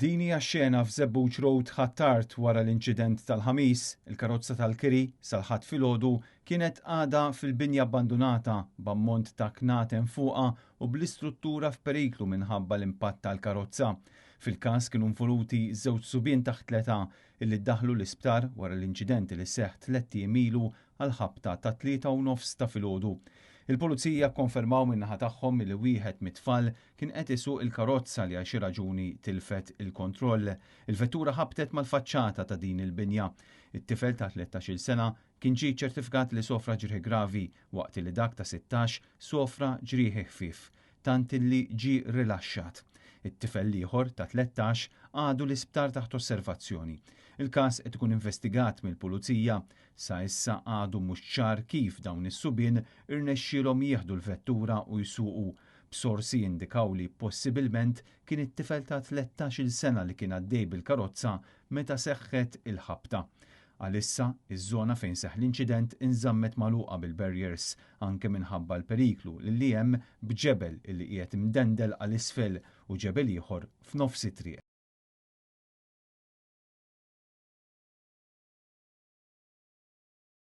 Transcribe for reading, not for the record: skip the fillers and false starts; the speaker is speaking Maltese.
Din hija x-xena f'Zebbuġ Road ħattart wara l-inċident tal-ħamis, il-karozza tal-kiri sal-ħadd filgħodu kienet għadha fil-binja abbandunata b'ammont ta' knaten fuqha u bl-istruttura f'periklu minħabba l-impatt tal-karozza. Fil-każ kienu involuti żewġ subien taħt l-età illi ddaħħlu l-isptar wara l-inċident li seħħ 3 ijiem ilu għal ħabta ta' 3:30 ta' filgħodu. Il-pulizija kkonfermaw min-naħa tagħhom li wieħed mit-tfal kien qed isuq il-karozza li għal xi raġuni tilfet il-kontroll. Il-vettura ħabtet mal-faċċata ta' din il-binja. It-tifel ta' 13-il sena kien ġie ċertifikat li sofra ġrieħi gravi waqt li dak ta' 16 sofra ġrieħi ħfief, tant illi ġie rilaxxat. It-tifel ieħor ta' 13 għadu l-isptar taħt osservazzjoni. Il-każ qed ikun investigat mill-pulizija. Sa issa għadu mhux ċar kif dawn is-subien irnexxielhom jieħdu l-vettura u jsuqu. B'sorsi indikaw li possibilment kien it-tifel ta' 13-il sena li kien għaddej bil-karozza meta seħħet il-ħabta. Għalissa, iż-żona fejn seħħ l-inċident inżammet magħluqa bil-barriers anke minħabba l-periklu li hemm b'ġebel li qiegħed imdendel għal isfel u ġebel ieħor f'nofs it-triq.